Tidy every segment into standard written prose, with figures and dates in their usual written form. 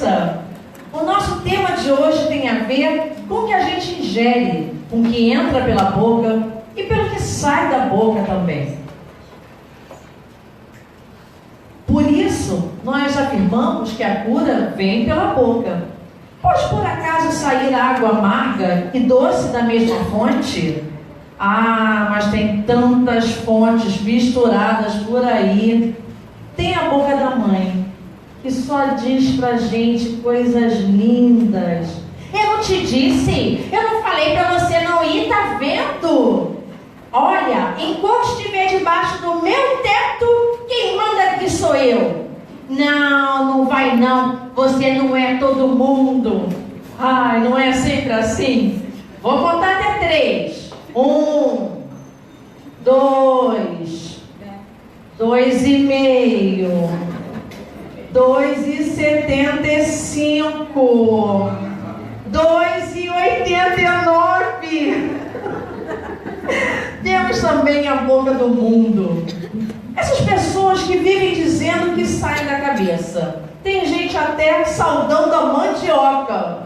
cabeça. O nosso tema de hoje tem a ver com o que a gente ingere, com o que entra pela boca e pelo que sai da boca também. Por isso, nós afirmamos que a cura vem pela boca. Pode por acaso sair água amarga e doce da mesma fonte? Ah, mas tem tantas fontes misturadas por aí. Tem a boca da mãe, que só diz pra gente coisas lindas. Eu não te disse, eu não falei pra você não ir, tá vendo? Olha, enquanto estiver debaixo do meu teto, quem manda aqui sou eu. Não, não vai não, você não é todo mundo. Ai, não é sempre assim? Vou contar até 3. 1, 2, 2,5, 2,75, 2,89. Temos também a boca do mundo. Essas pessoas que vivem dizendo que saem da cabeça. Tem gente até saudando a mandioca.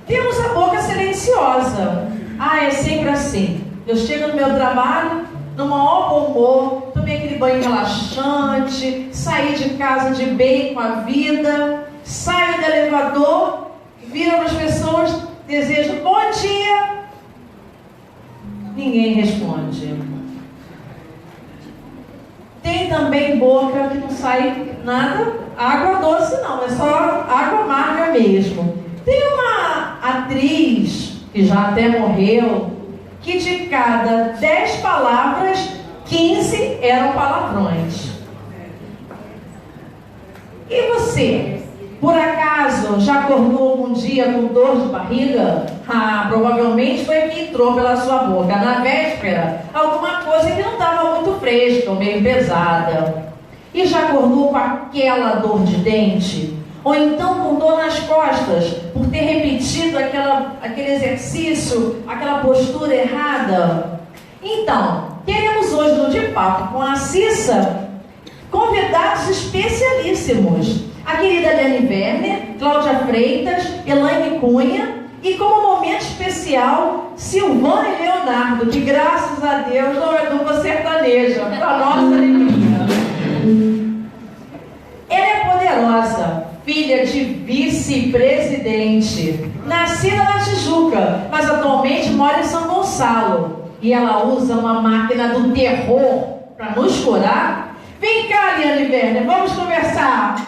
Temos a boca silenciosa. Ah, é sempre assim. Eu chego no meu trabalho, no maior bom humor, tomei aquele banho relaxante, saí de casa de bem com a vida, saio do elevador, viram as pessoas, desejo bom dia. Ninguém responde. Tem também boca que não sai nada, água doce não, é só água amarga mesmo. Tem uma atriz, que já até morreu, que de cada 10 palavras, 15 eram palavrões. E você? Por acaso já acordou algum dia com dor de barriga? Ah, provavelmente foi que entrou pela sua boca na véspera alguma coisa que não estava muito fresca ou meio pesada. E já acordou com aquela dor de dente? Ou então com dor nas costas por ter repetido aquele exercício, aquela postura errada? Então, queremos hoje no De Papo com a Cissa convidados especialíssimos. A querida Eliane Werner, Cláudia Freitas, Elaine Cunha e, como momento especial, Silvana e Leonardo, que graças a Deus não é dupla sertaneja, para nossa alegria. Ela é poderosa, filha de vice-presidente, nascida na Tijuca, mas atualmente mora em São Gonçalo. E ela usa uma máquina do terror para nos curar. Vem cá, Eliane Werner, vamos conversar.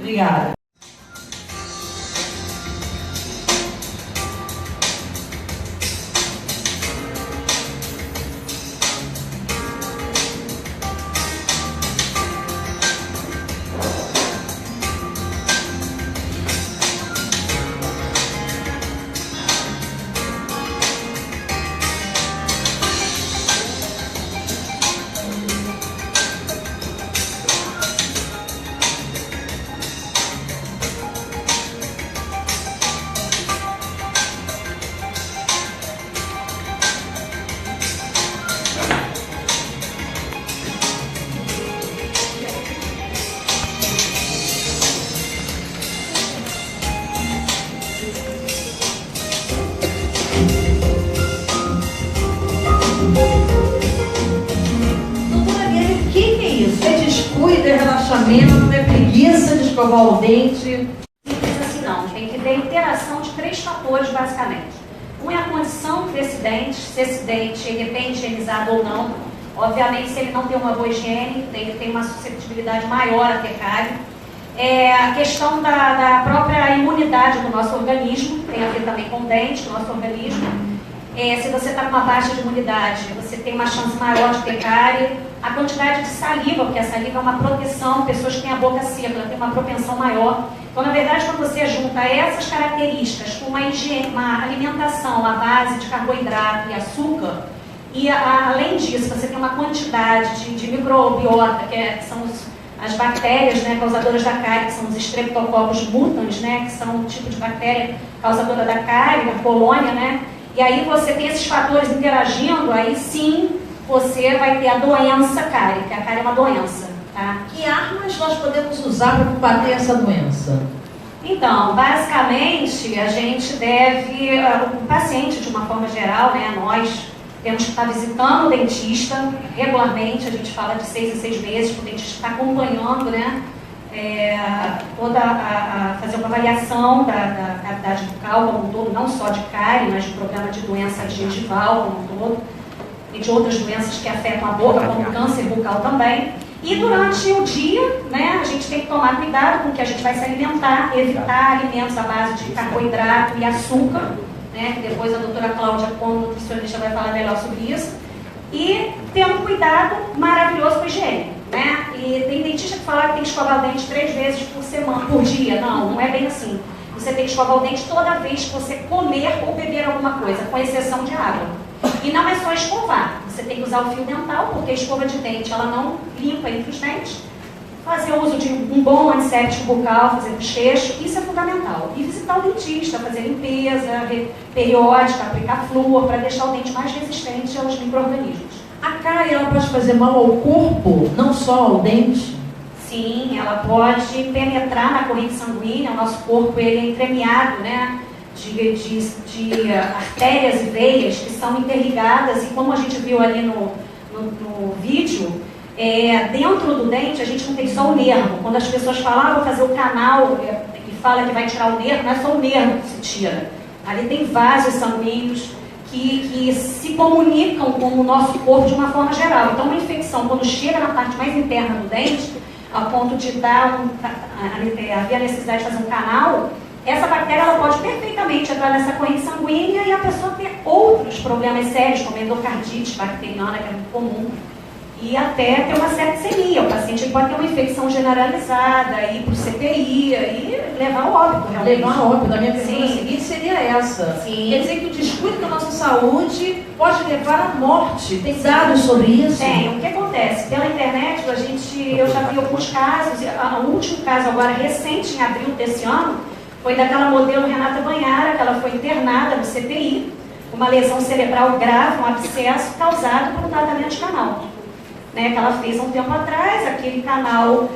Obrigada. Não é preguiça de escovar o dente. Simples assim não, tem que ter interação de 3 fatores basicamente. Um é a condição desse dente, se esse dente ele tem higienizado ou não. Obviamente, se ele não tem uma boa higiene, ele tem uma susceptibilidade maior a ter cárie. A questão da própria imunidade do nosso organismo, tem a ver também com o dente, do nosso organismo. Se você está com uma baixa de imunidade, você tem uma chance maior de ter cárie. A quantidade de saliva, porque a saliva é uma proteção, pessoas que têm a boca seca, ela tem uma propensão maior. Então, na verdade, quando você junta essas características com uma alimentação à base de carboidrato e açúcar, e além disso, você tem uma quantidade de microbiota, que são as bactérias, né, causadoras da cárie, que são os Streptococcus mutans, né, que são um tipo de bactéria causadora da cárie, da colônia, né? E aí você tem esses fatores interagindo, aí sim você vai ter a doença cárie, que a cárie é uma doença, tá? Que armas nós podemos usar para combater essa doença? Então, basicamente, a gente deve, o paciente de uma forma geral, né, nós temos que estar visitando o dentista regularmente, a gente fala de 6 em 6 meses, para o dentista estar acompanhando, né, fazer uma avaliação da cavidade bucal como um todo, não só de cárie, mas de problema de doença gengival como um todo, e de outras doenças que afetam a boca, como o câncer bucal também. E durante o dia, né, a gente tem que tomar cuidado com o que a gente vai se alimentar, evitar alimentos à base de carboidrato e açúcar, né, que depois a doutora Cláudia, como nutricionista, vai falar melhor sobre isso. E ter um cuidado maravilhoso com a higiene, né? E tem dentista que fala que tem que escovar o dente 3 vezes por dia. Não, não é bem assim. Você tem que escovar o dente toda vez que você comer ou beber alguma coisa, com exceção de água. E não é só escovar, você tem que usar o fio dental, porque a escova de dente ela não limpa entre os dentes. Fazer uso de um bom antisséptico bucal, fazer bochecho, isso é fundamental. E visitar o dentista, fazer limpeza periódica, aplicar flúor, para deixar o dente mais resistente aos micro-organismos. A cárie ela pode fazer mal ao corpo, não só ao dente? Sim, ela pode penetrar na corrente sanguínea, o nosso corpo ele é entremeado, né? De artérias e veias que são interligadas, e como a gente viu ali no vídeo, dentro do dente a gente não tem só o nervo. Quando as pessoas falam, vou fazer o canal e fala que vai tirar o nervo, não é só o nervo que se tira. Ali tem vasos sanguíneos que se comunicam com o nosso corpo de uma forma geral. Então, uma infecção, quando chega na parte mais interna do dente, a ponto de haver a necessidade de fazer um canal, essa bactéria ela pode perfeitamente entrar nessa corrente sanguínea e a pessoa ter outros problemas sérios, como endocardite bacteriana, que é muito comum, e até ter uma septicemia. O paciente pode ter uma infecção generalizada, ir para o CTI e levar ao óbito, realmente. Levar ao óbito. A minha pergunta seguinte seria essa. Sim. Quer dizer que o descuido da nossa saúde pode levar à morte. Tem dados sobre isso? Tem. O que acontece? Pela internet, eu já vi alguns casos, o último caso agora recente, em abril desse ano, foi daquela modelo Renata Banhara, que ela foi internada no CTI, uma lesão cerebral grave, um abscesso causado por um tratamento de canal, né, que ela fez há um tempo atrás. Aquele canal,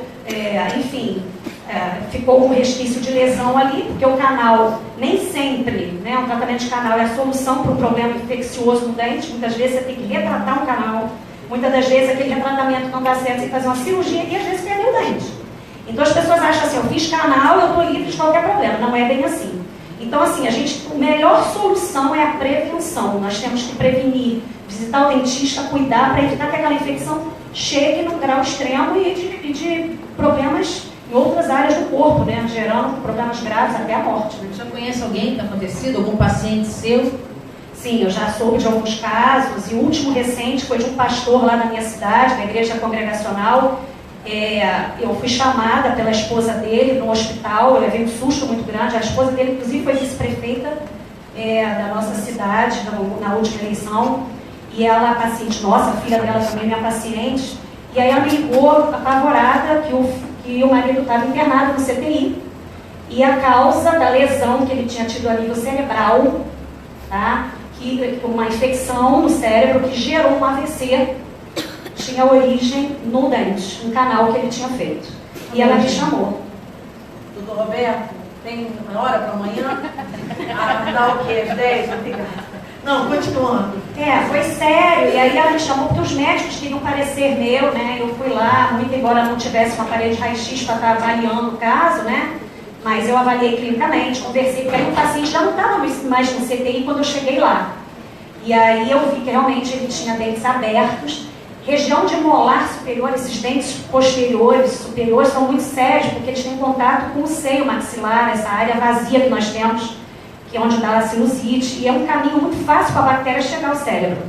ficou com resquício de lesão ali, porque o canal, nem sempre, né, um tratamento de canal é a solução para um problema infeccioso no dente. Muitas vezes você tem que retratar um canal, muitas das vezes aquele retratamento não dá certo, você tem que fazer uma cirurgia e às vezes perder o dente. Então as pessoas acham assim, eu fiz canal, eu estou livre de qualquer problema. Não é bem assim. Então assim, a melhor solução é a prevenção. Nós temos que prevenir, visitar o dentista, cuidar para evitar que aquela infecção chegue no grau extremo e de problemas em outras áreas do corpo, né? Gerando problemas graves até a morte. Né? Já conhece alguém que tenha acontecido? Algum paciente seu? Sim, eu já soube de alguns casos, e o último recente foi de um pastor lá na minha cidade, na igreja congregacional. Eu fui chamada pela esposa dele no hospital, eu levei um susto muito grande. A esposa dele, inclusive, foi vice-prefeita da nossa cidade na última eleição, e ela, a paciente nossa, a filha dela também, minha paciente, e aí ela me ligou apavorada que o marido estava internado no CTI, e a causa da lesão que ele tinha tido a nível cerebral, tá? Uma infecção no cérebro que gerou um AVC, tinha origem no dente, um canal que ele tinha feito. E ela me chamou. Doutor Roberto, tem uma hora para amanhã? Dá o quê? Às 10? Não, continuando. Foi sério. E aí ela me chamou porque os médicos queriam parecer meu, né? Eu fui lá, muito embora não tivesse uma parede de raio-x para estar avaliando o caso, né? Mas eu avaliei clinicamente, conversei, porque aí o paciente já não estava mais no CTI quando eu cheguei lá. E aí eu vi que realmente ele tinha dentes abertos. Região de molar superior, esses dentes posteriores, superiores, são muito sérios, porque eles têm contato com o seio maxilar, essa área vazia que nós temos, que é onde dá a sinusite, e é um caminho muito fácil para a bactéria chegar ao cérebro.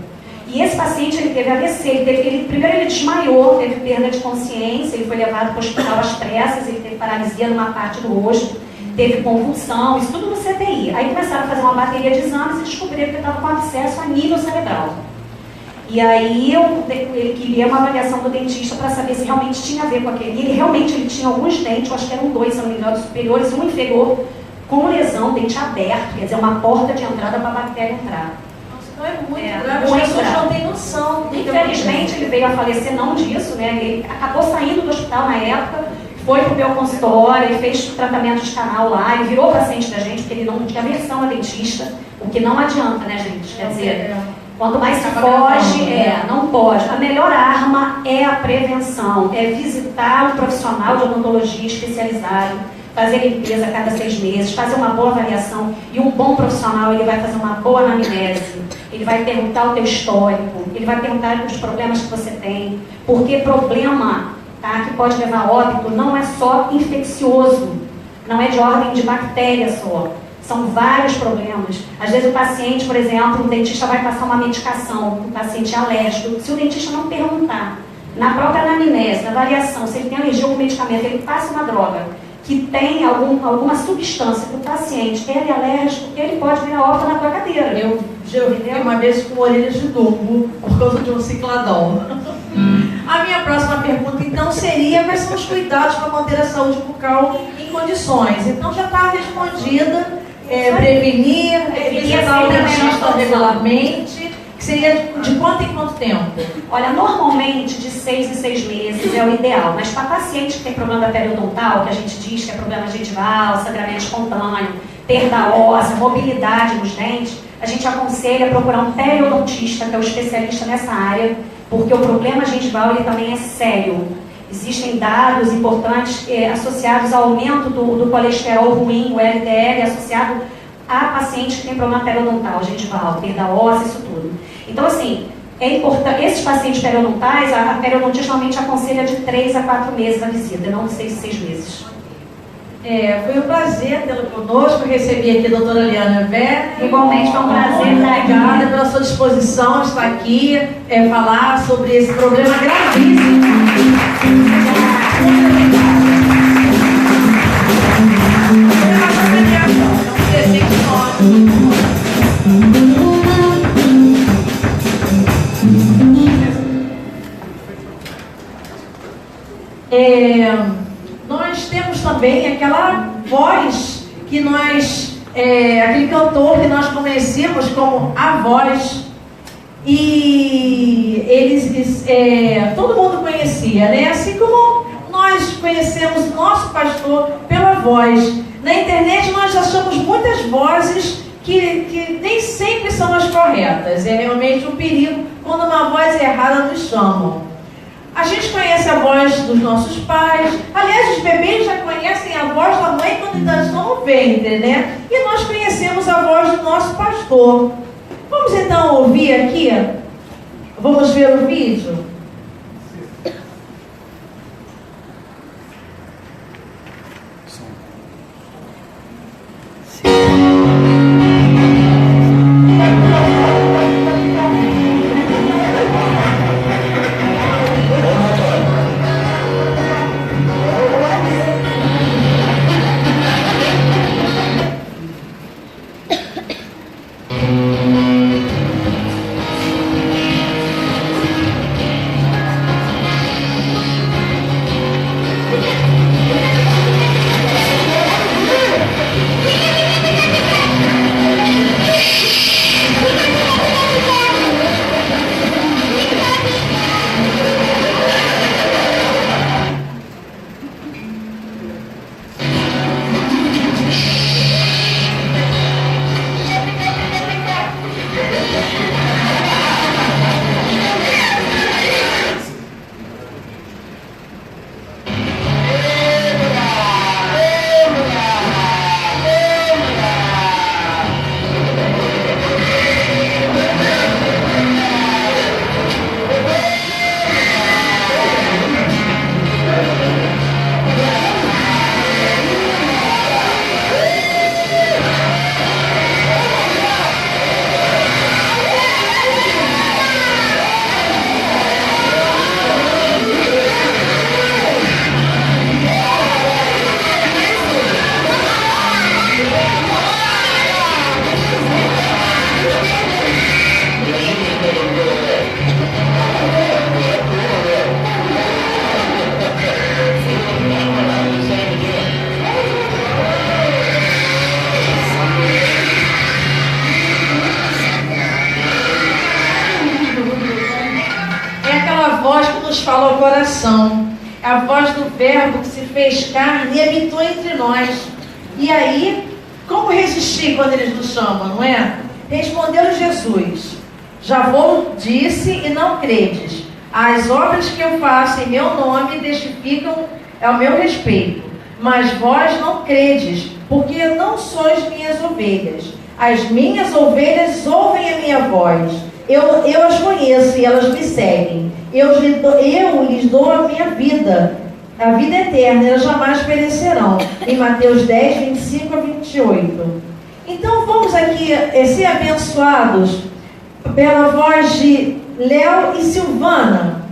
E esse paciente, ele teve AVC, primeiro ele desmaiou, teve perda de consciência, ele foi levado para o hospital às pressas, ele teve paralisia numa parte do rosto, teve convulsão, isso tudo no CTI. Aí começaram a fazer uma bateria de exames e descobriram que ele estava com abscesso a nível cerebral. E aí ele queria uma avaliação do dentista para saber se realmente tinha a ver com aquele. E ele tinha alguns dentes, eu acho que eram 2, se não me engano, superiores, um inferior com lesão, dente aberto, quer dizer, uma porta de entrada para a bactéria entrar. Nossa, então é muito grave, as pessoas não têm noção. Infelizmente, ele veio a falecer não disso, né? Ele acabou saindo do hospital na época, foi para o meu consultório, ele fez tratamento de canal lá, ele virou paciente da gente, porque ele não tinha aversão a dentista, o que não adianta, né, gente? Quer dizer, quanto mais se foge, não pode. A melhor arma é a prevenção, é visitar um profissional de odontologia especializado, fazer limpeza a cada 6 meses, fazer uma boa avaliação, e um bom profissional, ele vai fazer uma boa anamnese, ele vai perguntar o teu histórico, ele vai perguntar os problemas que você tem, porque problema, tá, que pode levar a óbito não é só infeccioso, não é de ordem de bactéria só. São vários problemas. Às vezes o paciente, por exemplo, o dentista vai passar uma medicação, o paciente é alérgico. Se o dentista não perguntar, na própria anamnese, na avaliação, se ele tem alergia a algum medicamento, ele passa uma droga que tem alguma substância que o paciente é alérgico, ele pode vir a óbito na tua cadeira. Eu fiquei uma vez com orelhas de dumbo por causa de um cicladol. A minha próxima pergunta, então, seria quais são os cuidados para manter a saúde bucal em condições? Então, já está respondida. Prevenir, visitar o dentista regularmente, que seria de quanto em quanto tempo? Olha, normalmente de 6 em 6 meses é o ideal, mas para paciente que tem problema periodontal, que a gente diz que é problema gengival, sangramento espontâneo, perda óssea, mobilidade nos dentes, a gente aconselha procurar um periodontista, que é o especialista nessa área, porque o problema gengival ele também é sério. Existem dados importantes associados ao aumento do colesterol ruim, o LDL, associado a pacientes que têm problema periodontal, gengival, perda óssea, isso tudo. Então, assim, é importante, esses pacientes periodontais, a periodontista normalmente aconselha de 3 a 4 meses a visita, não de 6 a 6 meses. Foi um prazer tê-la conosco, recebi aqui a doutora Liana Weber. Igualmente, foi um prazer. Obrigada pela sua disposição de estar aqui, falar sobre esse problema gravíssimo. Nós temos também aquela voz que nós, aquele cantor que nós conhecemos como A Voz, e eles, todo mundo conhecia, né? Assim como nós conhecemos o nosso pastor pela voz. Na internet nós achamos muitas vozes que nem sempre são as corretas. É realmente um perigo quando uma voz errada nos chamam. A gente conhece a voz dos nossos pais. Aliás, os bebês já conhecem a voz da mãe quando ainda estão no ventre, né? E nós conhecemos a voz do nosso pastor. Vamos então ouvir aqui? Vamos ver o vídeo? nos fala ao coração. É a voz do Verbo que se fez carne e habitou entre nós. E aí, como resistir quando eles nos chamam, não é? Respondeu Jesus: já vou, disse, e não credes. As obras que eu faço em meu nome testificam ao meu respeito. Mas vós não credes, porque não sois minhas ovelhas. As minhas ovelhas ouvem a minha voz. Eu as conheço e elas me seguem. Eu lhes dou a minha vida, a vida eterna, elas jamais perecerão. Em Mateus 10, 25 a 28. Então vamos aqui ser abençoados pela voz de Léo e Silvana.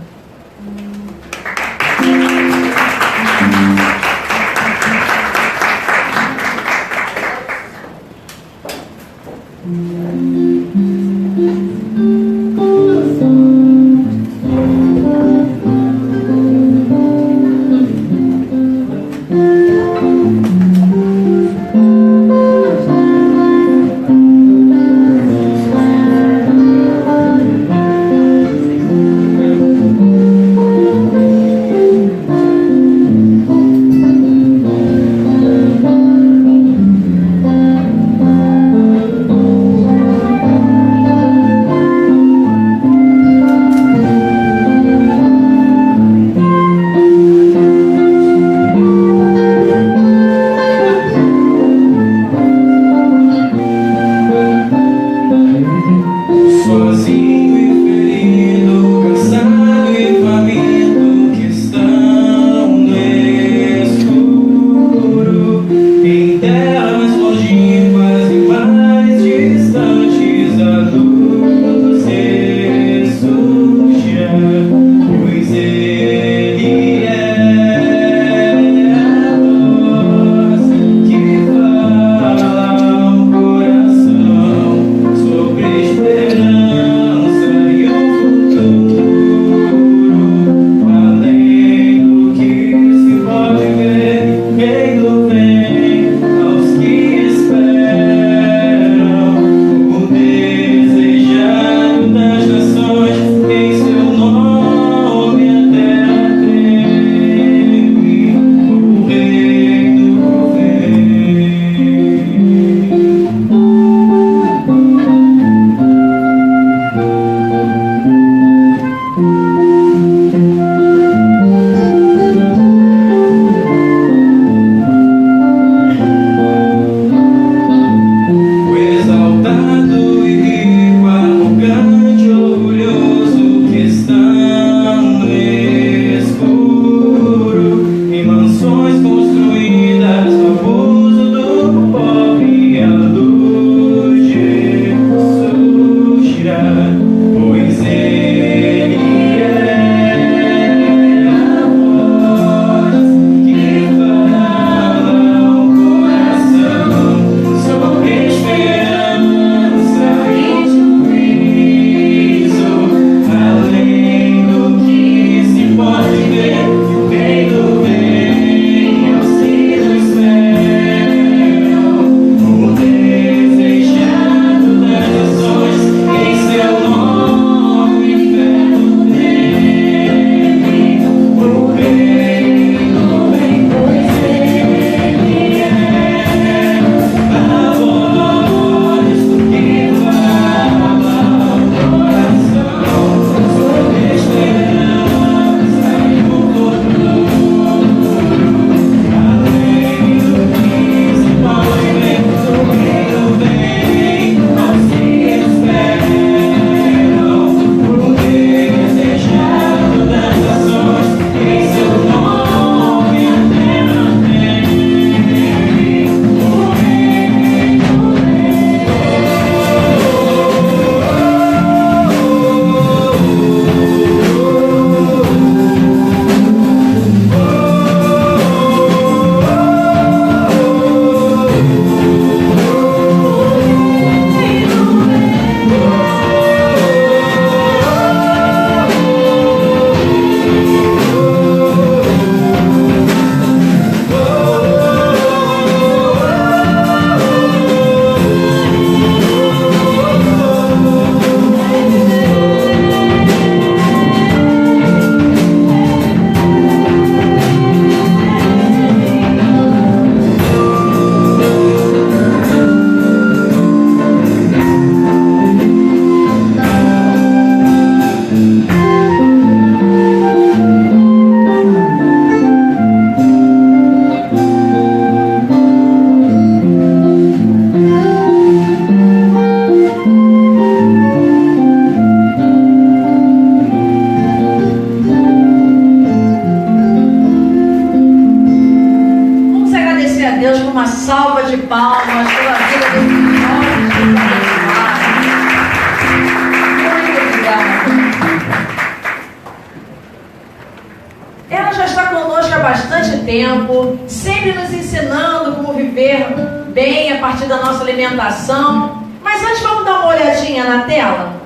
tempo, sempre nos ensinando como viver bem a partir da nossa alimentação. Mas antes vamos dar uma olhadinha na tela?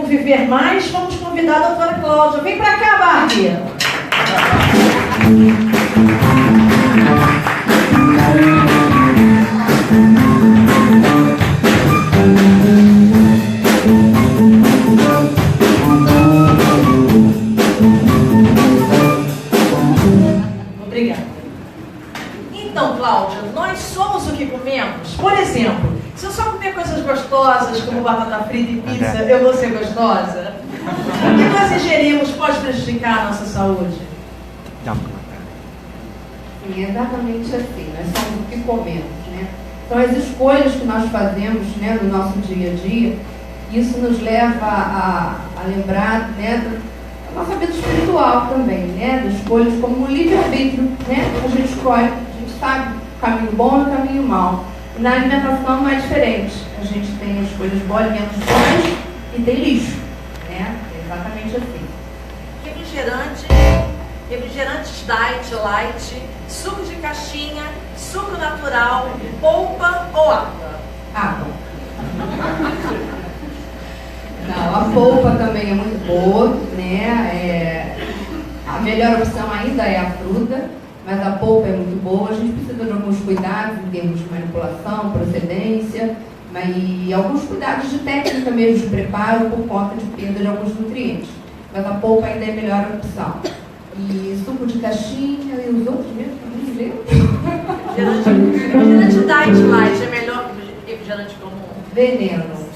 Viver Mais, vamos convidar a doutora Cláudia. Vem para cá, Barbie. Obrigada. Então, Cláudia, nós somos o que comemos. Por exemplo, se eu só comer coisas gostosas, como batata frita e pizza, eu vou ser gostosa? O que nós ingerimos pode prejudicar a nossa saúde? Sim, é exatamente assim. Nós somos o que comemos, né? Então, as escolhas que nós fazemos, né, no nosso dia a dia, isso nos leva a lembrar, né, da nossa vida espiritual também, né? Das escolhas como um livre-arbítrio, né? A gente escolhe, a gente sabe o caminho bom e o caminho mau. Na alimentação não é diferente. A gente tem escolhas boas, menos boas, e tem lixo, né? É exatamente assim. Refrigerantes diet, light, suco de caixinha, suco natural, polpa ou água? Água. Não, a polpa também é muito boa, né? A melhor opção ainda é a fruta, mas a polpa é muito boa. A gente precisa de alguns cuidados em termos de manipulação, procedência, e alguns cuidados de técnica mesmo de preparo por conta de perda de alguns nutrientes. Mas a polpa ainda é a melhor opção. E suco de caixinha e os outros mesmo, não me lembro. Refrigerante diet light é melhor que refrigerante comum? Veneno.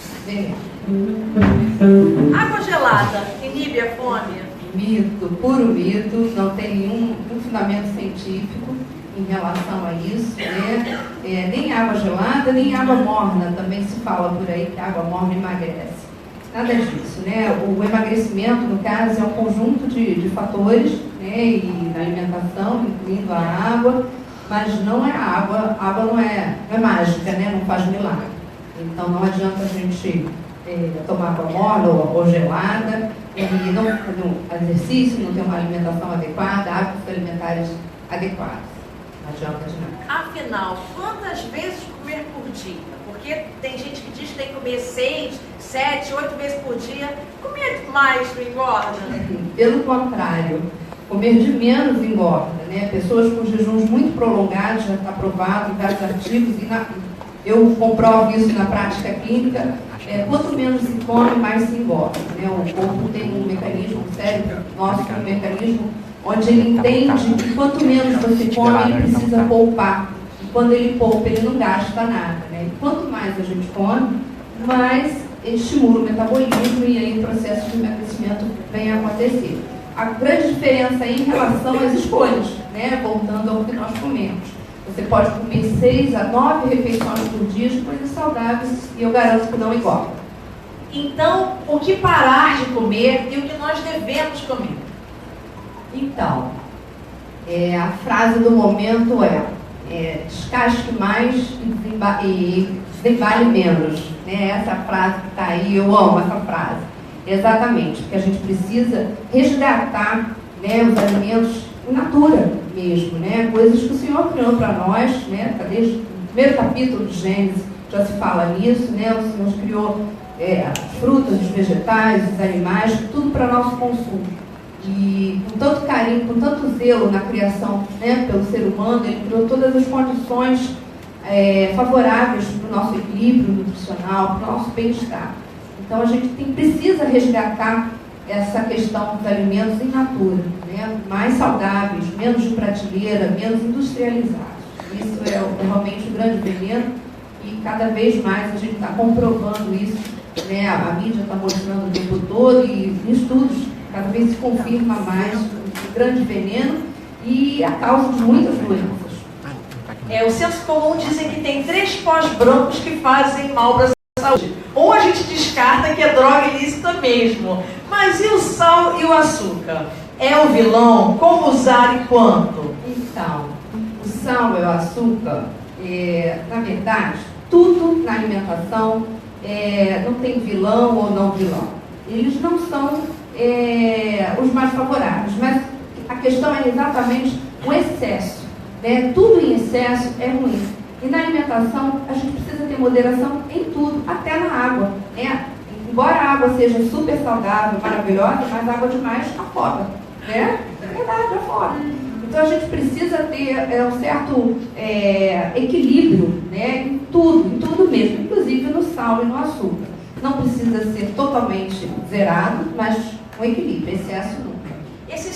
Água gelada inibe a fome? Mito, puro mito, não tem nenhum fundamento científico em relação a isso, né? Nem água gelada, nem água morna, também se fala por aí que a água morna emagrece. Nada disso, né? O emagrecimento, no caso, é um conjunto de fatores, né? E na alimentação, incluindo a água, mas não é a água não é mágica, né? Não faz milagre. Então não adianta a gente tomar água morna ou gelada, e não fazer um exercício, não ter uma alimentação adequada, hábitos alimentares adequados. Não adianta de nada. Afinal, quantas vezes comer por dia? Porque tem gente que diz que tem que comer 6, 7, 8 vezes por dia. Comer mais não engorda? Pelo contrário, comer de menos engorda, né? Pessoas com jejuns muito prolongados, já está provado em vários artigos, e eu comprovo isso na prática clínica. Quanto menos se come, mais se engorda, né? O corpo tem um mecanismo, o cérebro nosso tem um mecanismo onde ele entende que quanto menos você come, ele precisa poupar. E quando ele poupa, ele não gasta nada, né? E quanto mais a gente come, mais estimula o metabolismo e aí o processo de emagrecimento vem a acontecer. A grande diferença aí em relação às escolhas, né? Voltando ao que nós comemos. Você pode comer 6 a 9 refeições por dia de coisas saudáveis e eu garanto que não engorda. Então, o que parar de comer e o que nós devemos comer? Então, a frase do momento descasque mais e desembale menos. Né? Essa frase que está aí, eu amo essa frase. Exatamente, porque a gente precisa resgatar, né, os alimentos in natura mesmo, né? Coisas que o Senhor criou para nós, né? Desde o primeiro capítulo de Gênesis já se fala nisso, né? O Senhor criou as frutas, os vegetais, os animais, tudo para nosso consumo. E com tanto carinho, com tanto zelo na criação, né, pelo ser humano, ele criou todas as condições favoráveis para o nosso equilíbrio nutricional, para o nosso bem-estar. Então a gente precisa resgatar essa questão dos alimentos in natura, né? Mais saudáveis, menos de prateleira, menos industrializados. Isso é realmente um grande veneno e cada vez mais a gente está comprovando isso, né? A mídia está mostrando o tempo todo e em estudos cada vez se confirma mais o grande veneno e a causa de muitas doenças. O senso comum dizem que tem 3 pós brancos que fazem mal para a saúde. Ou a gente descarta que é droga ilícita mesmo. Mas e o sal e o açúcar? É o vilão? Como usar e quanto? Então, o sal e o açúcar, na verdade, tudo na alimentação não tem vilão ou não vilão. Eles não são os mais favoráveis, mas a questão é exatamente o excesso. Né? Tudo em excesso é ruim. E na alimentação, a gente precisa ter moderação em tudo, até na água. Né? Embora a água seja super saudável, maravilhosa, mas água demais afoga. Né? É verdade, afoga. Então a gente precisa ter um certo equilíbrio, né? Em tudo mesmo, inclusive no sal e no açúcar. Não precisa ser totalmente zerado, mas com equilíbrio, excesso nunca. Esses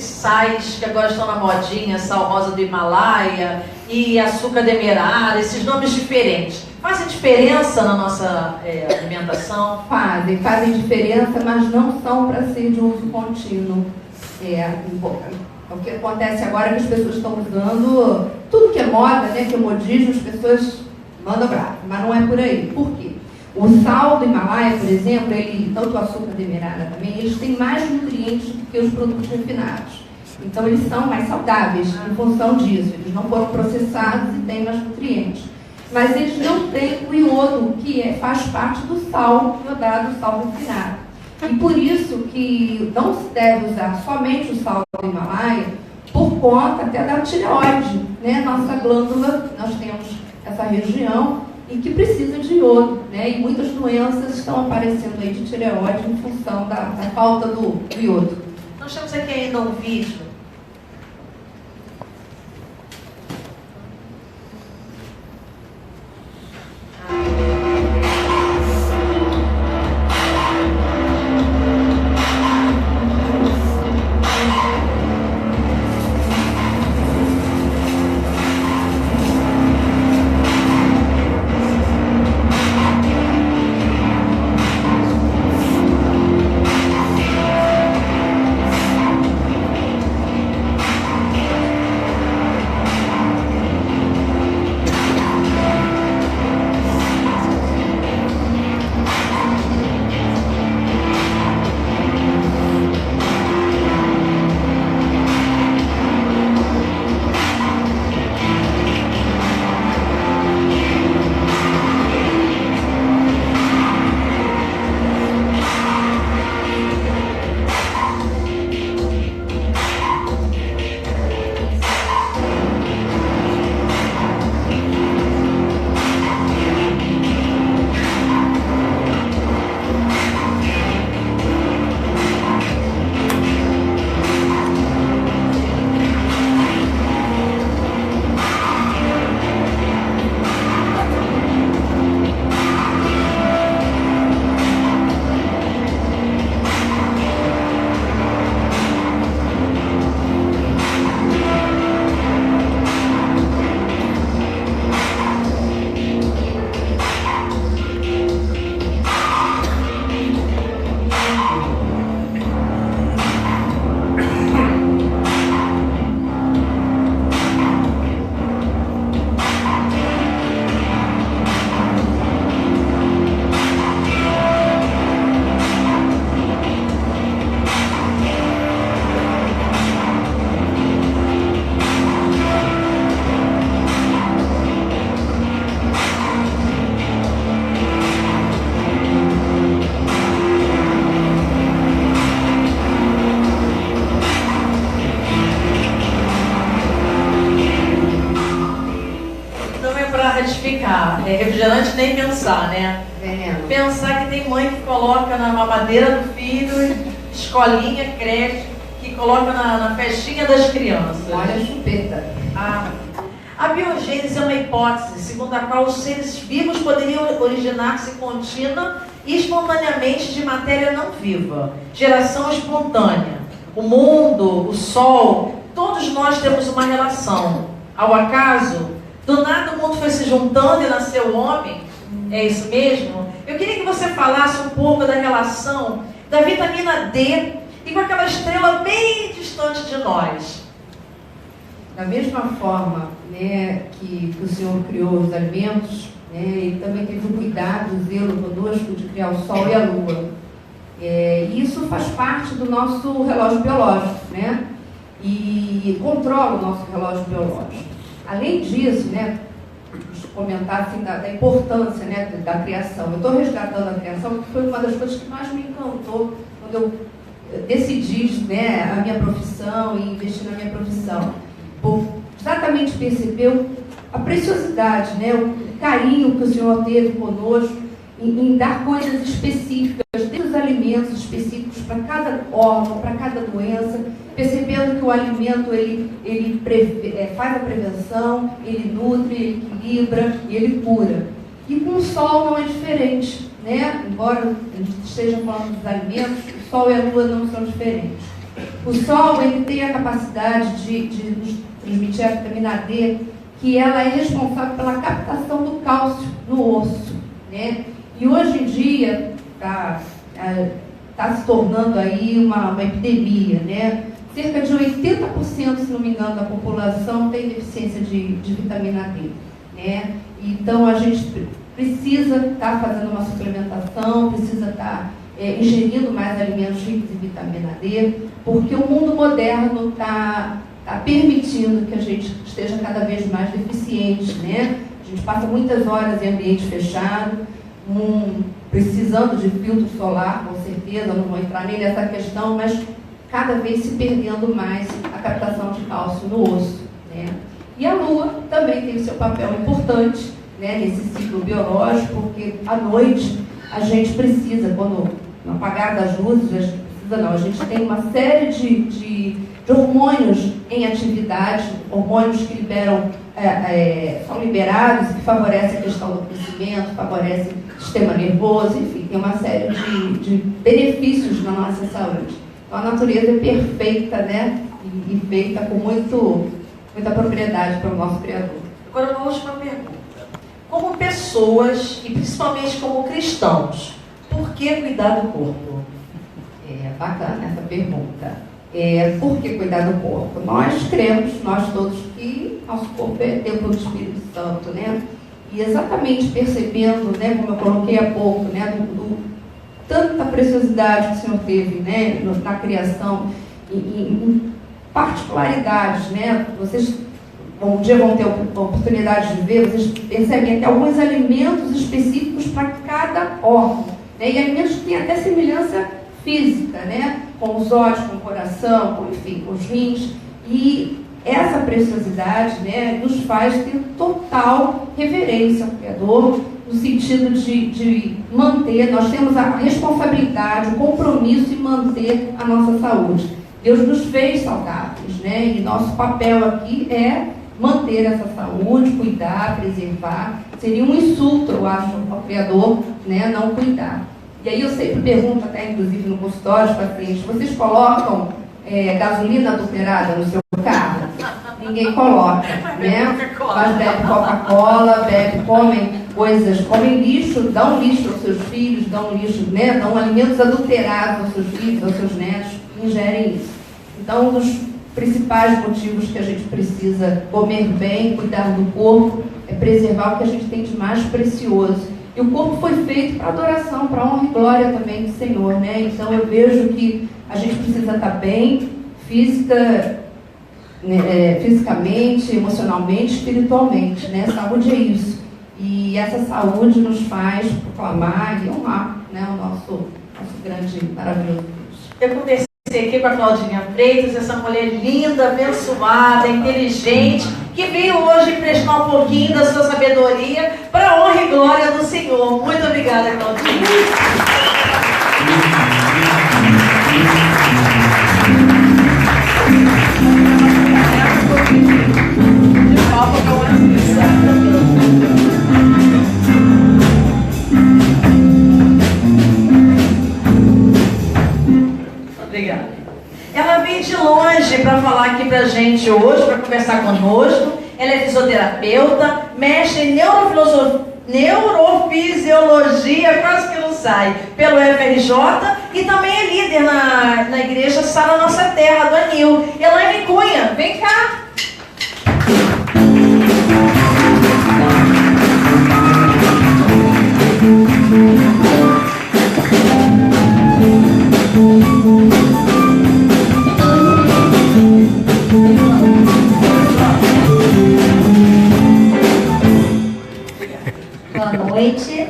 sais que agora estão na modinha, sal rosa do Himalaia e açúcar demerara, esses nomes diferentes, fazem diferença na nossa alimentação? Fazem diferença, mas não são para ser de uso contínuo. O que acontece agora é que as pessoas estão usando tudo que é moda, né, que é modismo, as pessoas mandam bravo, mas não é por aí. Por quê? O sal do Himalaia, por exemplo, tanto o açúcar demerara também, eles têm mais nutrientes do que os produtos refinados. Então eles são mais saudáveis em função disso. Eles não foram processados e têm mais nutrientes. mas eles não têm o iodo, que faz parte do sal iodado, sal refinado. E por isso que não se deve usar somente o sal do Himalaia, por conta até da tireoide, né? Nossa glândula, nós temos essa região e que precisa de iodo, né? E muitas doenças estão aparecendo aí de tireoide em função da falta do iodo. Nós temos aqui ainda um vídeo. Refrigerante nem pensar, né? Veneno. Pensar que tem mãe que coloca na mamadeira do filho, escolinha, creche, que coloca na festinha das crianças. Olha a chupeta. A biogênese é uma hipótese segundo a qual os seres vivos poderiam originar-se contínua e espontaneamente de matéria não viva. Geração espontânea. O mundo, o sol, todos nós temos uma relação. Ao acaso, do nada o mundo foi se juntando e nasceu o homem. É isso mesmo? Eu queria que você falasse um pouco da relação da vitamina D e com aquela estrela bem distante de nós. Da mesma forma, né, que o Senhor criou os alimentos, né, Ele também teve o cuidado, o zelo conosco de criar o Sol e a Lua. Isso faz parte do nosso relógio biológico, né? E controla o nosso relógio biológico. Além disso, né, comentar assim, da importância, né, da criação. Eu estou resgatando a criação porque foi uma das coisas que mais me encantou quando eu decidi, né, a minha profissão e investir na minha profissão. Por exatamente perceber a preciosidade, né, o carinho que o Senhor teve conosco em dar coisas específicas, desde os alimentos específicos para cada órgão, para cada doença, percebendo que o alimento ele faz a prevenção, ele nutre, ele equilibra e ele cura. E com o sol não é diferente, né? Embora a gente esteja falando dos alimentos, o sol e a lua não são diferentes. O sol ele tem a capacidade de nos transmitir a vitamina D, que ela é responsável pela captação do cálcio no osso, né? E hoje em dia está se tornando aí uma epidemia, né? Cerca de 80%, se não me engano, da população tem deficiência de vitamina D, né? Então a gente precisa estar fazendo uma suplementação, precisa estar ingerindo mais alimentos ricos em vitamina D, porque o mundo moderno está permitindo que a gente esteja cada vez mais deficiente, né? gente passa muitas horas em ambiente fechado, precisando de filtro solar, com certeza, não vou entrar nessa questão, mas cada vez se perdendo mais a captação de cálcio no osso, né? E a lua também tem o seu papel importante, né, nesse ciclo biológico, porque à noite a gente precisa, quando no apagar das luzes, a gente precisa não, a gente tem uma série de hormônios em atividade, hormônios que são liberados e que favorecem a questão do crescimento, favorecem o sistema nervoso, enfim, tem uma série de benefícios na nossa saúde. Então a natureza é perfeita, né, e feita com muita propriedade para o nosso Criador. Agora uma última pergunta. Como pessoas, e principalmente como cristãos, por que cuidar do corpo? É bacana essa pergunta. Por que cuidar do corpo? Nós cremos, nós todos, que nosso corpo é templo do Espírito Santo, né? E exatamente percebendo, né, como eu coloquei há pouco, né, tanta preciosidade que o Senhor teve, né, na criação, em particularidades, né? Vocês um dia vão ter a oportunidade de ver, vocês percebem até alguns alimentos específicos para cada órgão, né? E alimentos que têm até semelhança física, né? Com os olhos, com o coração, com os rins. E essa preciosidade, né, nos faz ter total reverência ao Criador, no sentido de manter, nós temos a responsabilidade, o compromisso em manter a nossa saúde. Deus nos fez saudáveis, né? E nosso papel aqui é manter essa saúde, cuidar, preservar. Seria um insulto, eu acho, ao Criador, né, não cuidar. E aí eu sempre pergunto, até inclusive no consultório, os pacientes, vocês colocam gasolina adulterada no seu carro? Ninguém coloca, né? Mas bebe Coca-Cola, comem lixo, dão lixo aos seus filhos, dão lixo, né? Dão alimentos adulterados aos seus filhos, aos seus netos, ingerem isso. Então, um dos principais motivos que a gente precisa comer bem, cuidar do corpo, é preservar o que a gente tem de mais precioso. E o corpo foi feito para adoração, para honra e glória também do Senhor, né? Então eu vejo que a gente precisa estar bem, fisicamente, emocionalmente, espiritualmente, né? Saúde é isso. E essa saúde nos faz proclamar e honrar, né, o nosso grande, maravilhoso Deus. Eu conversei aqui com a Claudinha Freitas, essa mulher linda, abençoada, inteligente, que veio hoje emprestar um pouquinho da sua sabedoria para a honra e glória do Senhor. Muito obrigada, Claudinha. De palma com Obrigada. Ela veio de longe para falar aqui para a gente hoje, para conversar conosco. Ela é fisioterapeuta, mestre em neurofisiologia, quase que não sai, pelo FRJ, e também é líder na igreja Sara Nossa Terra, do Anil. Elaine Cunha, vem cá. Boa noite.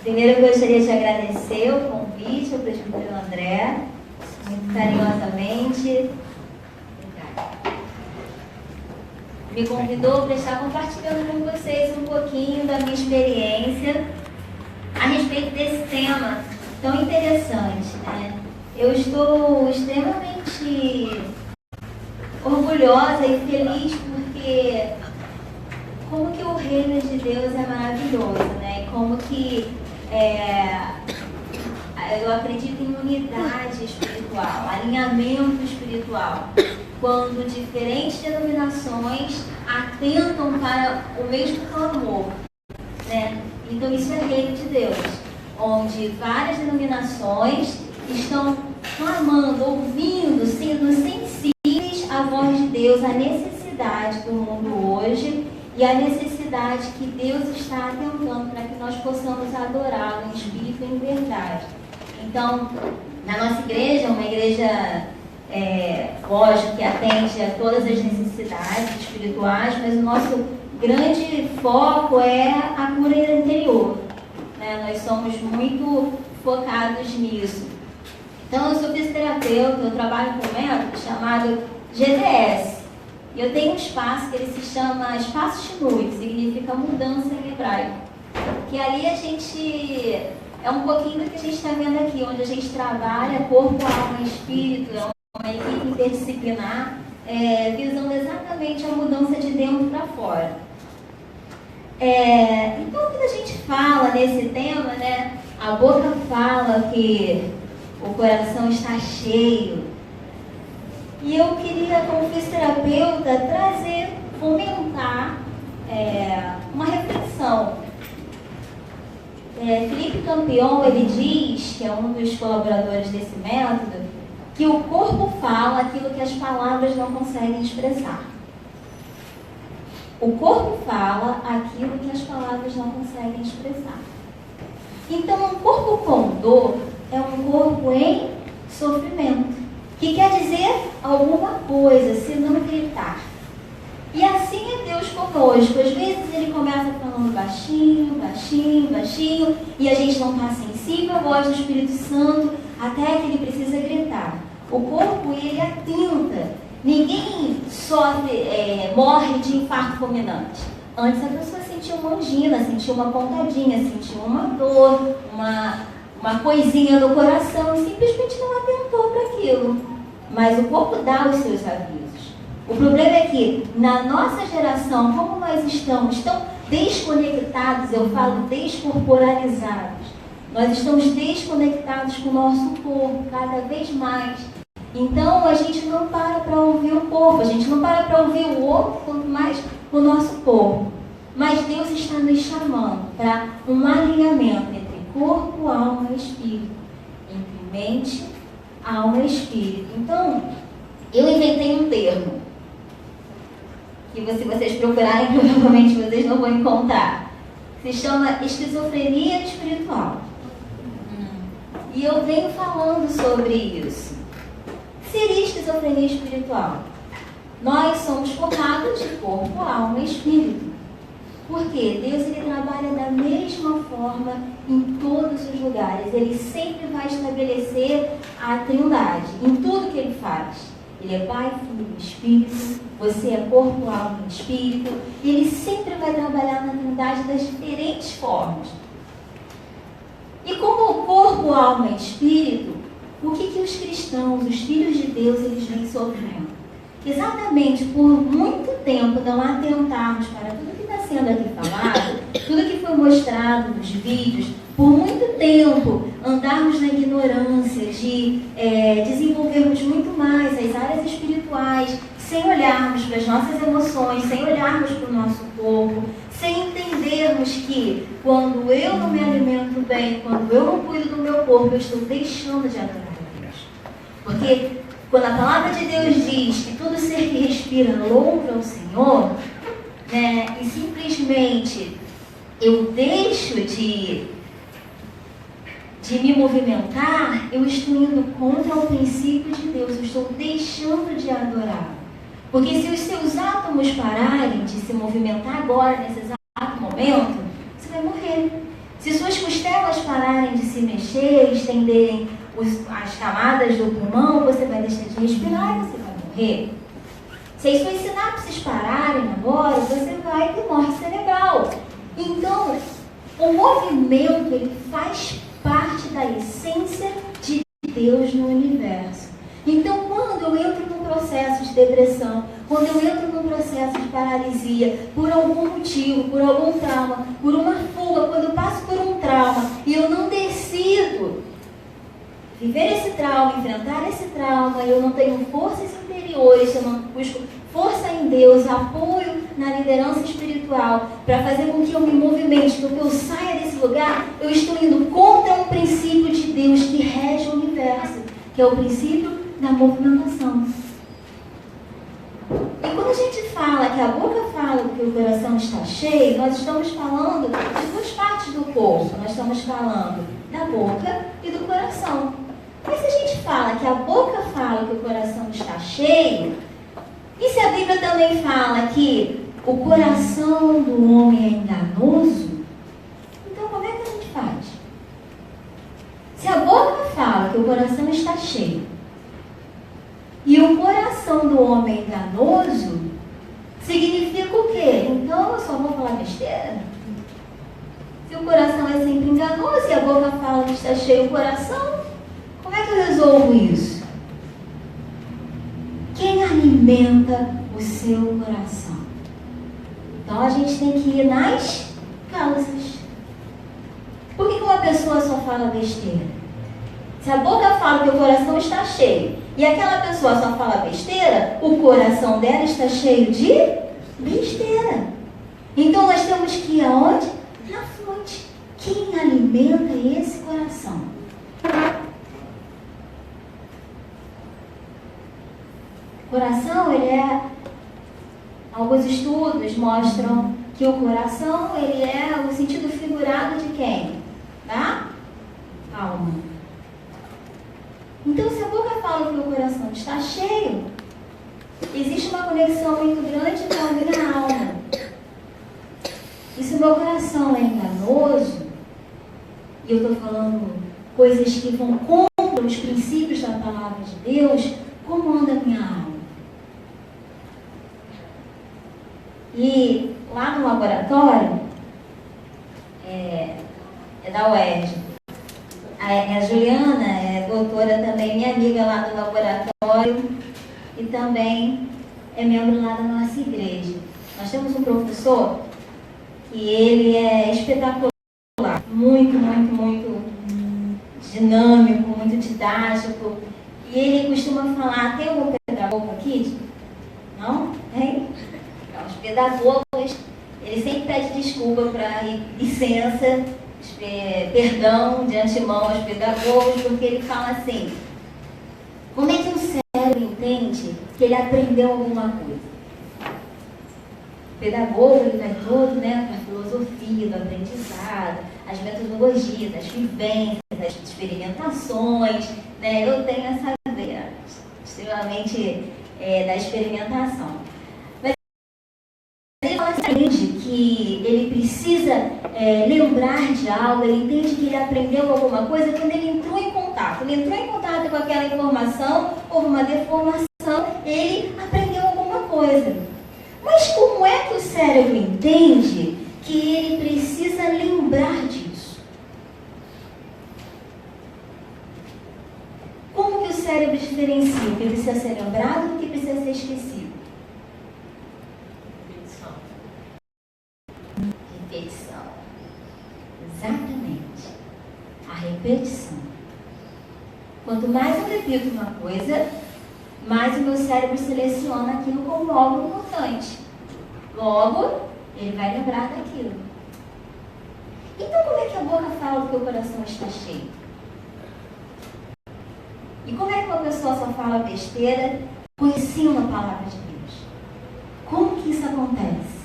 Primeiro eu gostaria de agradecer o convite ao presbítero André, muito carinhosamente. Me convidou para estar compartilhando com vocês um pouquinho da minha experiência a respeito desse tema tão interessante, né? Eu estou extremamente orgulhosa e feliz porque como que o reino de Deus é maravilhoso, né? E como que eu acredito em unidade espiritual, alinhamento espiritual, quando diferentes denominações atentam para o mesmo clamor, né? Então isso é reino de Deus, onde várias denominações estão clamando, ouvindo, sendo sensíveis à voz de Deus, à necessidade do mundo hoje e à necessidade que Deus está atentando para que nós possamos adorá-lo em espírito e em verdade. Então, na nossa igreja, uma igreja lógico que atende a todas as necessidades espirituais, mas o nosso grande foco é a cura interior, né? Nós somos muito focados nisso. Então, eu sou fisioterapeuta, eu trabalho com um método chamado GTS. E eu tenho um espaço que ele se chama Espaço Shinui, que significa mudança em hebraico. Que ali a gente, é um pouquinho do que a gente está vendo aqui, onde a gente trabalha corpo, alma e espírito, é uma equipe interdisciplinar, visando exatamente a mudança de dentro para fora. Então, quando a gente fala nesse tema, né, a boca fala que o coração está cheio. E eu queria, como fisioterapeuta, fomentar uma reflexão. Felipe Campion, ele diz, que é um dos colaboradores desse método, que o corpo fala aquilo que as palavras não conseguem expressar. O corpo fala aquilo que as palavras não conseguem expressar. Então, um corpo com dor é um corpo em sofrimento, que quer dizer alguma coisa, se não gritar. E assim é Deus conosco. Às vezes ele começa falando baixinho, baixinho, baixinho, e a gente não está sensível à voz do Espírito Santo, até que ele precisa gritar. O corpo, ele atenta. Ninguém morre de infarto fulminante. Antes a pessoa sentiu uma angina, sentiu uma pontadinha, sentiu uma dor, uma coisinha no coração, e simplesmente não atentou para aquilo. Mas o corpo dá os seus avisos. O problema é que, na nossa geração, como nós estamos tão desconectados, eu falo descorporalizados, nós estamos desconectados com o nosso corpo cada vez mais. Então, a gente não para ouvir o corpo, a gente não para ouvir o outro, quanto mais o nosso corpo. Mas Deus está nos chamando para um alinhamento entre corpo, alma e espírito. Entre mente, alma e espírito. Então, eu inventei um termo que se vocês procurarem, provavelmente vocês não vão encontrar. Se chama esquizofrenia espiritual. E eu venho falando sobre isso. Seria esquizofrenia espiritual? Nós somos focados de corpo, alma e espírito. Porque Deus, ele trabalha da mesma forma em todos os lugares. Ele sempre vai estabelecer a trindade em tudo que ele faz. Ele é Pai, Filho e Espírito. Você é corpo, alma e espírito. E ele sempre vai trabalhar na trindade das diferentes formas. E como corpo, alma e espírito, o que os cristãos, os filhos de Deus, eles vêm sofrendo? Exatamente por muito tempo não atentarmos para tudo que está sendo aqui falado, tudo que foi mostrado nos vídeos, por muito tempo andarmos na ignorância de desenvolvermos muito mais as áreas espirituais, sem olharmos para as nossas emoções, sem olharmos para o nosso corpo, sem entendermos que quando eu não me alimento bem, quando eu não cuido do meu corpo, eu estou deixando de adorar a Deus. Porque quando a palavra de Deus diz que todo ser que respira louva o Senhor, né, e simplesmente eu deixo de me movimentar, eu estou indo contra o princípio de Deus, eu estou deixando de adorar. Porque se os seus átomos pararem de se movimentar agora, nesse exato momento, você vai morrer. Se suas costelas pararem de se mexer, estenderem as camadas do pulmão, você vai deixar de respirar e você vai morrer. Se as suas sinapses pararem agora, você vai ter morte cerebral. Então, o movimento, ele faz parte da essência de Deus no universo. Então, quando eu entro num processo de depressão, quando eu entro num processo de paralisia, por algum motivo, por algum trauma, por uma fuga, quando eu passo por um trauma e eu não decido viver esse trauma, enfrentar esse trauma, eu não tenho forças interiores, eu não busco força em Deus, apoio na liderança espiritual, para fazer com que eu me movimente, para que eu saia desse lugar, eu estou indo contra um princípio de Deus que rege o universo, que é o princípio da movimentação. E quando a gente fala que a boca fala que o coração está cheio, nós estamos falando de duas partes do corpo. Nós estamos falando da boca e do coração. Mas se a gente fala que a boca fala fala que o coração está cheio, e se a Bíblia também fala que o coração do homem é enganoso, então como é que a gente faz? Se a boca fala que o coração está cheio, e o coração do homem é enganoso, significa o quê? Então eu só vou falar besteira? Se o coração é sempre enganoso e a boca fala que está cheio o coração, como é que eu resolvo isso? Quem alimenta o seu coração? Então a gente tem que ir nas causas. Por que uma pessoa só fala besteira? Se a boca fala que o coração está cheio e aquela pessoa só fala besteira, o coração dela está cheio de besteira. Então nós temos que ir aonde? Na fonte. Quem alimenta esse coração? O coração, ele é... Alguns estudos mostram que o coração, ele é o sentido figurado de quem? Da alma. Então, se a boca fala que o coração está cheio, existe uma conexão muito grande com a minha alma. E se o meu coração é enganoso, e eu estou falando coisas que vão contra os princípios da palavra de Deus, como anda a minha alma? E lá no laboratório, é da UERJ, a Juliana é doutora também, minha amiga lá do laboratório, e também é membro lá da nossa igreja. Nós temos um professor que ele é espetacular, muito dinâmico, muito didático, e ele costuma falar, tem algum pedagogo aqui? Não? Tem? Não, os pedagogos, ele sempre pede desculpa para licença, perdão de antemão aos pedagogos, porque ele fala assim, como é que um cérebro entende que ele aprendeu alguma coisa? O pedagogo, ele vai todo, né, com a filosofia do aprendizado, as metodologias, as vivências, as experimentações, né? Eu tenho essa veia extremamente da experimentação. Mas ele fala assim, que ele precisa lembrar de algo, ele entende que ele aprendeu alguma coisa quando ele entrou em contato. Ele entrou em contato com aquela informação, houve uma deformação, ele aprendeu alguma coisa. Mas como é que o cérebro entende que ele precisa lembrar disso? Como que o cérebro diferencia o que precisa ser lembrado do que precisa ser esquecido? Repetição. Exatamente. A repetição. Quanto mais eu repito uma coisa, mais o meu cérebro seleciona aquilo como algo importante. Logo, ele vai lembrar daquilo. Então, como é que a boca fala que o coração está cheio? E como é que uma pessoa só fala besteira conhecendo a palavra de Deus? Como que isso acontece?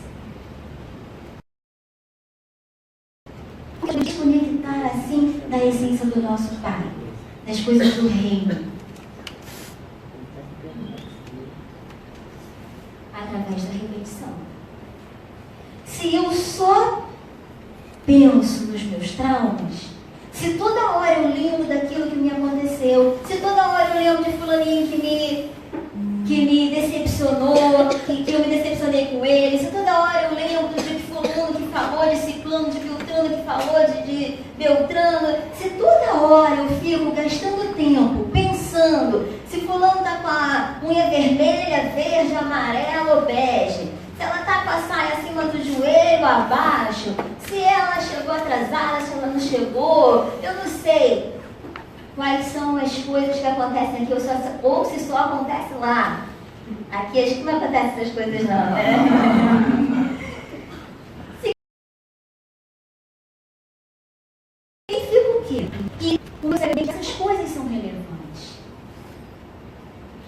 Como desconectar assim da essência do nosso Pai, das coisas do reino? Através da repetição. Se eu só penso nos meus traumas, se toda hora eu lembro daquilo que me aconteceu, se toda hora eu lembro de fulaninho que me decepcionou, que eu me decepcionei com ele, se toda hora eu lembro de fulano que falou, de ciclano, de Beltrano que falou, de Beltrano, se toda hora eu fico gastando tempo pensando se fulano está com a unha vermelha, verde, amarela ou bege, se ela está com a saia acima do joelho, abaixo, se ela chegou atrasada, se ela não chegou, eu não sei quais são as coisas que acontecem aqui, ou se só acontece lá. Aqui acho que não acontece essas coisas não, né? Significa o quê? Que você vê que essas coisas são relevantes.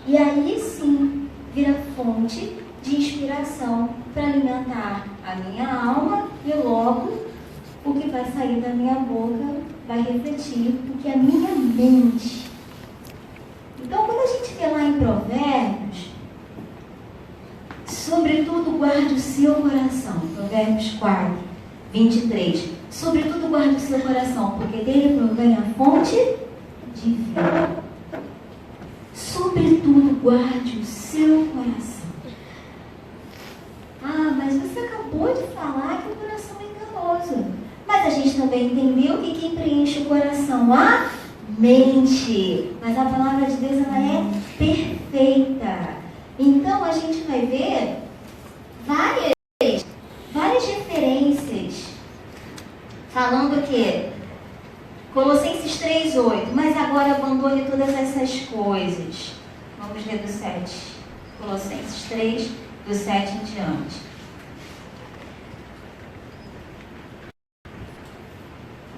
E aí sim, vira fonte de inspiração para alimentar a minha alma e logo o que vai sair da minha boca vai refletir o que a minha mente. Então, quando a gente vê lá Provérbios, sobretudo guarde o seu coração. Provérbios 4, 23. Sobretudo guarde o seu coração, porque dele provém a fonte de vida. Sobretudo guarde o seu coração. Ah, mas você acabou de falar que o coração é enganoso. Mas a gente também entendeu que quem preenche o coração? A mente. Mas a palavra de Deus, ela é perfeita. Então a gente vai ver várias referências falando que Colossenses 3:8, mas agora abandone todas essas coisas. Vamos ler do 7. Colossenses 3, do 7 em diante.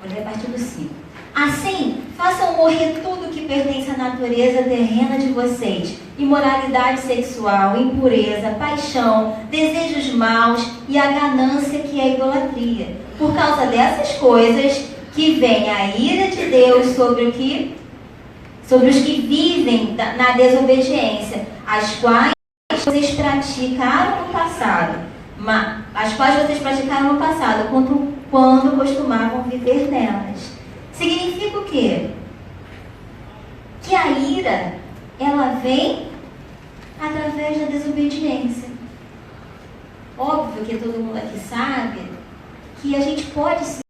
Vou ler a partir do 5. Assim, façam morrer tudo que pertence à natureza terrena de vocês: imoralidade sexual, impureza, paixão, desejos maus e a ganância, que é a idolatria. Por causa dessas coisas que vem a ira de Deus sobre os que vivem na desobediência, as quais vocês praticaram no passado, quando costumavam viver nelas. Significa o quê? Que a ira, ela vem através da desobediência. Óbvio que todo mundo aqui sabe que a gente pode se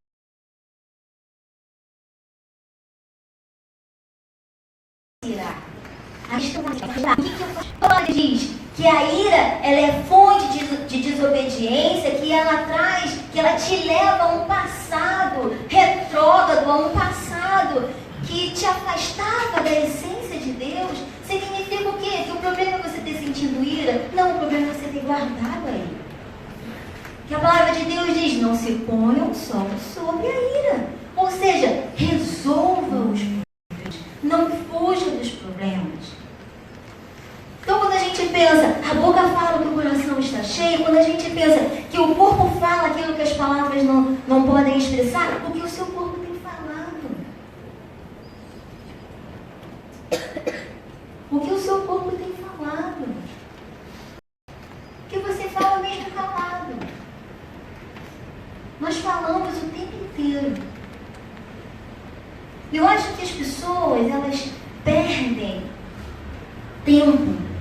irar. A Paulo diz que a ira, ela é fonte de desobediência, que ela te leva a um passado retrógrado, a um passado que te afastava da essência de Deus. Significa o quê? Que o problema é você ter sentido ira? Não, o problema é você ter guardado a ira. Que a palavra de Deus diz: não se ponha o sol sobre a ira. Ou seja, resolva os problemas, não fuja dos problemas. Então, quando a gente pensa, a boca fala que o coração está cheio, quando a gente pensa que o corpo fala aquilo que as palavras não podem expressar, o que o seu corpo tem falado? O que o seu corpo tem falado? O que você fala mesmo calado? Nós falamos o tempo inteiro. Eu acho que as pessoas, elas perdem tempo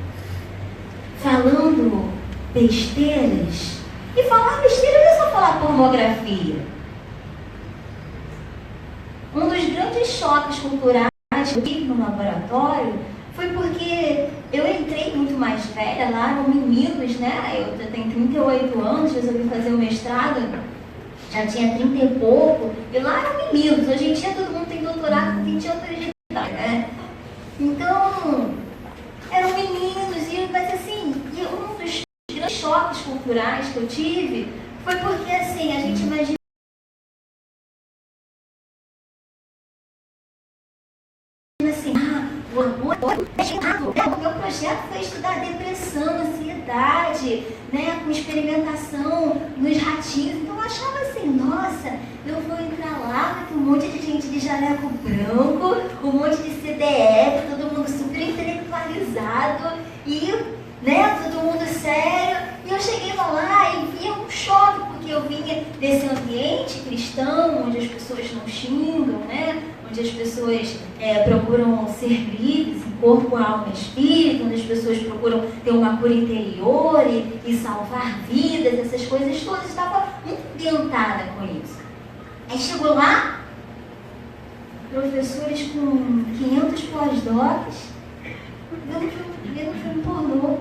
falando besteiras. E falar besteira não é só falar pornografia. Um dos grandes choques culturais que eu tive no laboratório foi porque eu entrei muito mais velha, lá eram meninos, né? Eu tenho 38 anos, resolvi fazer o mestrado, já tinha 30 e pouco, e lá eram meninos. Hoje em dia todo mundo tem doutorado com 20 anos de idade, né? Então, eram meninos, mas assim, um dos grandes choques culturais que eu tive foi porque, assim, a gente imagina assim, o amor o meu projeto foi estudar depressão, ansiedade, né, com experimentação nos ratinhos. Então eu achava assim, nossa, eu vou entrar lá com um monte de gente de jaleco branco, um monte de CDF, todo mundo super intelectualizado e, né, todo mundo sério. E eu cheguei lá e via um choque, porque eu vinha desse ambiente cristão, onde as pessoas não xingam, né, onde as pessoas procuram ser livres em corpo, alma e espírito, onde as pessoas procuram ter uma cura interior e salvar vidas, essas coisas todas. Eu estava muito tentada com isso. Aí chegou lá, professores com 500 pós-docs, vendo filme pornô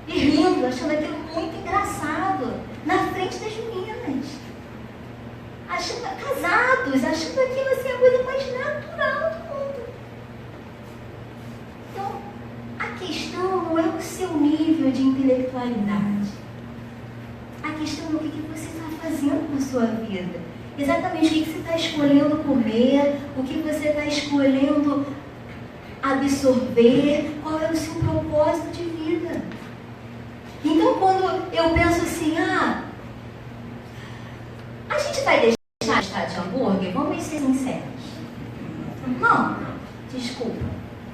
e rindo, achando aquilo muito engraçado, na frente das meninas. Casados, achando aquilo assim a coisa mais natural do mundo. Então, a questão não é o seu nível de intelectualidade. A questão é o que você está fazendo com a sua vida. Exatamente o que você está escolhendo comer, o que você está escolhendo absorver, qual é o seu propósito de vida. Então, quando eu penso assim, a gente vai deixar de hambúrguer? Vamos ser sinceros. Não, desculpa.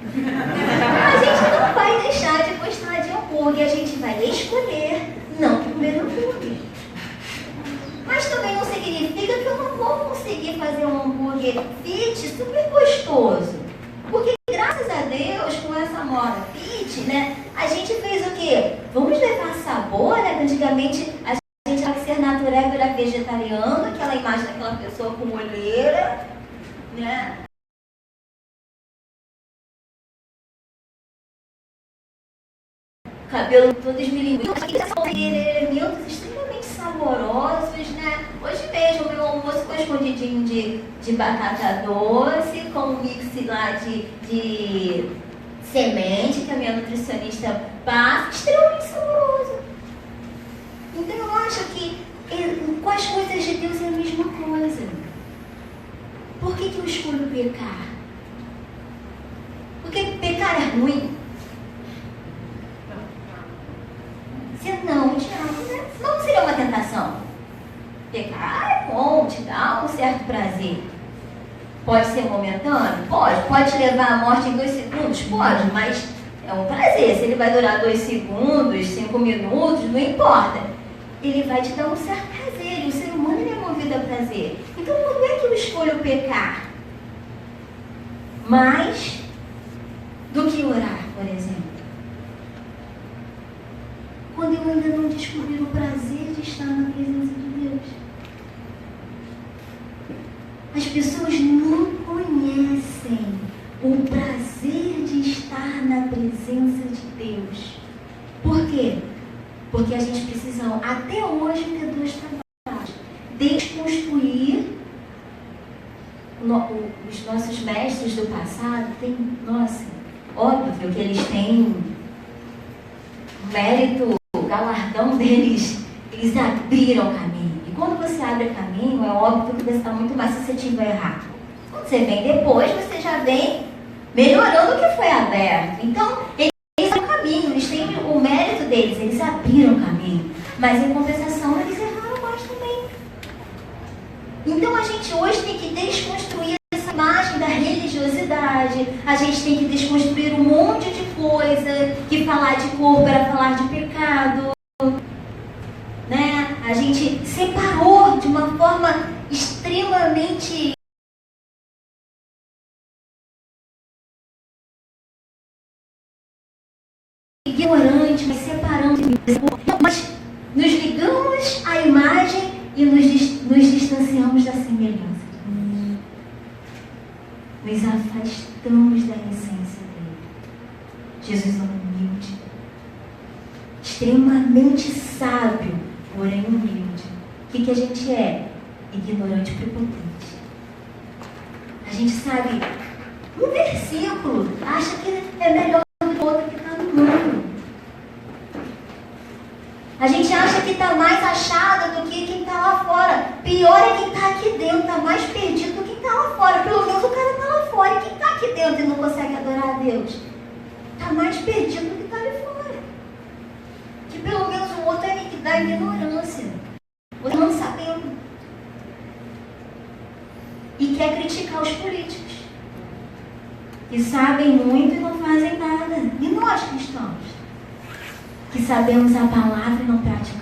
A gente não vai fit super gostoso. Porque graças a Deus, com essa moda fit, né, a gente fez o quê? Vamos levar sabor, né? Antigamente a gente tinha que ser natural, era vegetariano, aquela imagem daquela pessoa com olheira, né? Cabelo todo esmilinguido, elementos extremamente saborosos, né? Hoje mesmo, meu almoço com escondidinho de batata doce, com um mix lá de semente, que a minha nutricionista passa, extremamente saboroso. Então eu acho que com as coisas de Deus é a mesma coisa. Por que eu escolho pecar? Porque pecar é ruim. Se não, diabo, né? Senão não seria uma tentação. Pecar é bom, te dá um certo prazer. Pode ser momentâneo? Pode te levar à morte em 2 segundos? Pode, mas é um prazer. Se ele vai durar 2 segundos, 5 minutos, não importa. Ele vai te dar um certo prazer. E o ser humano ele é movido a prazer. Então, quando é que eu escolho pecar? Mais do que orar, por exemplo. Quando eu ainda não descobri o prazer de estar na presença de Deus. As pessoas não conhecem o prazer de estar na presença de Deus. Por quê? Porque a gente precisa, até hoje, ter 2 trabalhos. Desconstruir os nossos mestres do passado. Óbvio que eles têm mérito, o galardão deles, eles abriram caminho. E quando você abre caminho, é óbvio que você está muito mais suscetível a errar. Quando você vem depois, você já vem melhorando o que foi aberto. Então, eles abriram caminho, eles têm o mérito deles, eles abriram caminho. Mas em compensação, eles erraram mais também. Então, a gente hoje tem que desconstruir essa imagem da religiosidade, a gente tem que desconstruir um monte de coisa, que falar de corpo era falar de pecado, né? A gente separou de uma forma extremamente ignorante, mas separando, mas nos ligamos à imagem e nos distanciamos da semelhança. Nos afastamos da essência dele. Jesus é humilde, extremamente sábio, porém humilde. O que a gente é? Ignorante e prepotente. A gente sabe, um versículo, acha que é melhor do que o outro que está no mundo. A gente acha que está mais achado do que quem está lá fora. Pior é quem está aqui dentro, está mais perdido do que quem está lá fora. Pelo menos o cara está lá fora. E quem está aqui dentro e não consegue adorar a Deus? Está mais perdido do que está ali fora. Que pelo menos o outro é que dá ignorância. O outro não sabendo. E quer criticar os políticos. Que sabem muito e não fazem nada. E nós cristãos? Que sabemos a palavra e não praticamos.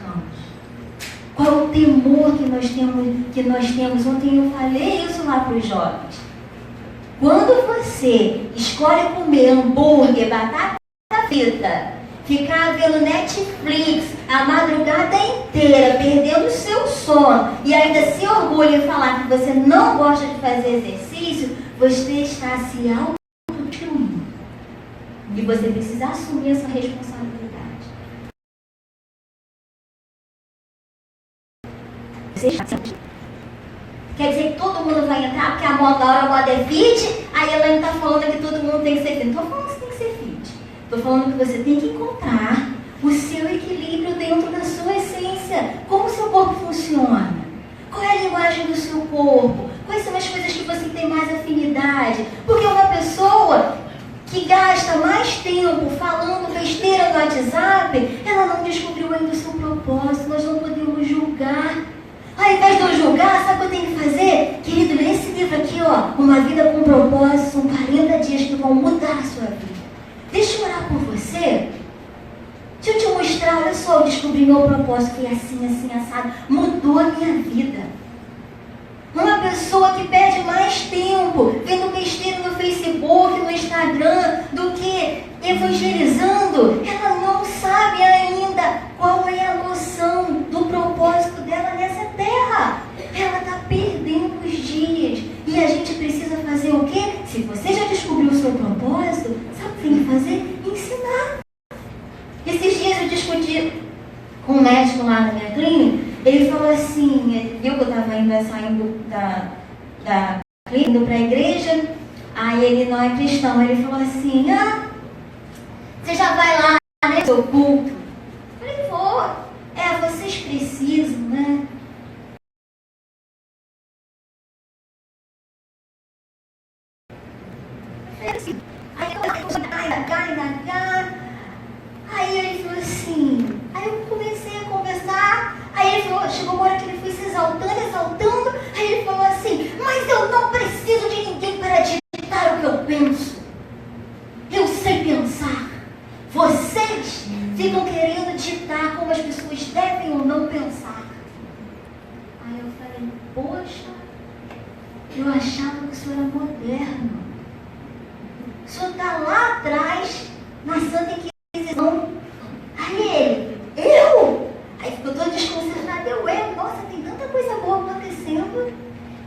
Qual o temor que nós temos? Ontem eu falei isso lá para os jovens. Quando você escolhe comer hambúrguer, batata frita, ficar vendo Netflix a madrugada inteira, perdendo o seu sono, e ainda se orgulha em falar que você não gosta de fazer exercício, você está se autodestruindo. E você precisa assumir essa responsabilidade. Quer dizer que todo mundo vai entrar porque a moda é fit, aí ela está falando que todo mundo tem que ser fit. Não estou falando que você tem que ser fit. Estou falando que você tem que encontrar o seu equilíbrio dentro da sua essência. Como o seu corpo funciona? Qual é a linguagem do seu corpo? Quais são as coisas que você tem mais afinidade? Porque uma pessoa que gasta mais tempo falando besteira no WhatsApp, ela não descobriu ainda o seu propósito. Nós não podemos julgar. Ao invés de eu julgar, sabe o que eu tenho que fazer? Querido, lê esse livro aqui, ó, Uma Vida com Propósito, são 40 dias que vão mudar a sua vida. Deixa eu orar por você. Deixa eu te mostrar, olha só, eu descobri meu propósito, foi assim, assim, assado. Mudou a minha vida. Uma pessoa que perde mais tempo vendo besteira no Facebook, no Instagram, do que evangelizando, ela não sabe ainda qual é a noção do propósito dela nessa terra. Ela está perdendo os dias. E a gente precisa fazer o quê? Se você já descobriu o seu propósito, sabe o que tem que fazer? Ensinar. Esses dias eu discuti com um médico lá na minha clínica. Ele falou assim, ele viu que eu estava saindo da clínica, indo para a igreja. Aí ele não é cristão. Ele falou assim, você já vai lá, né, seu culto? Eu falei, vou. Vocês precisam, né? Aí ele falou assim, aí eu comecei a conversar, aí ele falou, chegou uma hora que ele foi se exaltando, aí ele falou assim, mas eu não preciso de ninguém para ditar o que eu penso. Eu sei pensar. Vocês ficam querendo ditar como as pessoas devem ou não pensar. Aí eu falei, poxa, eu achava que o senhor era moderno. O senhor está lá atrás, na Santa Inquisição. Aí ele, eu? Aí ficou todo desconcertado, nossa, tem tanta coisa boa acontecendo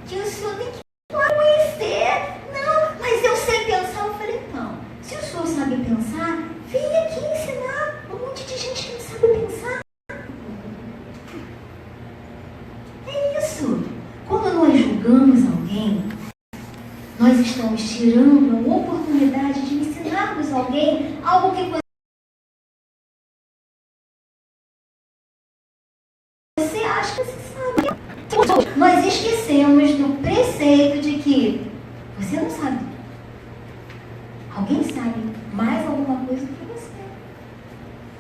que o senhor tem que conhecer. Não, mas eu sei pensar. Eu falei, não, se o senhor sabe pensar, vem aqui ensinar um monte de gente que não sabe pensar. É isso. Quando nós julgamos alguém, nós estamos tirando a oportunidade de ensinarmos alguém algo que você acha que você sabe. Nós esquecemos do preceito de que você não sabe. Alguém sabe mais alguma coisa do que você.